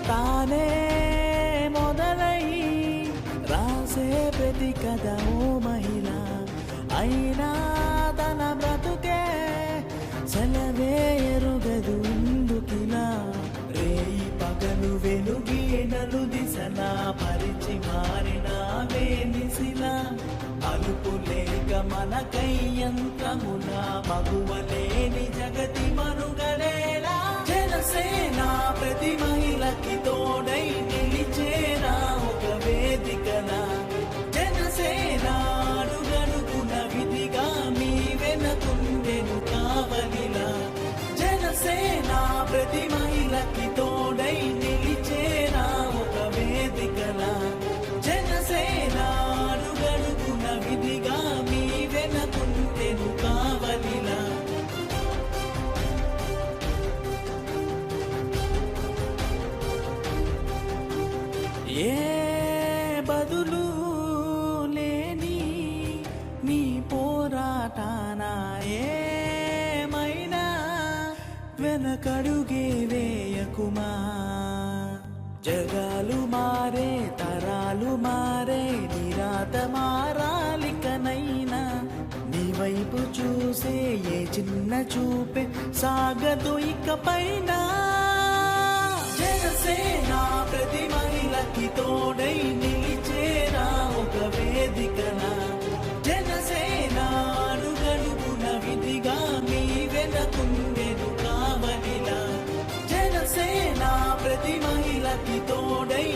తానే మొదలై రాసే ప్రతి కథ ఓ మహిళ అయినా తన బ్రతుకే సెలవే ఎరుగదు ఇందుకిలా రేయి పగలు వెలుగి నలు దిశలా పరిచి మారిన వేనిసిలా అలుపు లేక మనకై యంత్రములా మగువలేని జగతి మనుగడేలా జనసేన ప్రతి మహిళకి తోడై నిలిచేనా ఒక వేదికలా జనసేన అడుగడుగున విధిగా మీ వెనకుండెను కావలిలా జనసేన ప్రతి మహిళకి తోడై నిలిచేనా ఒక వేదికలా జనసేన అడుగడుగున విధిగా మీ వెనకుండెను కావలిలా ఏ బదులు లేని నీ పోరాటాన ఏమైనా వెనకడుగే వేయకుమా జగాలు మారే తరాలు మారే నిరాత మారాలికనైనా నీ వైపు చూసే ఏ చిన్న చూపే సాగదు ఇకపైన జనసేన ప్రతి మహిళకి తోడై నిలిచేనా ఒక వేదికలా జనసేన అడుగడుగున విధిగా మీ వెనకుండెను కావలిలా జనసేన ప్రతి మహిళకి తోడై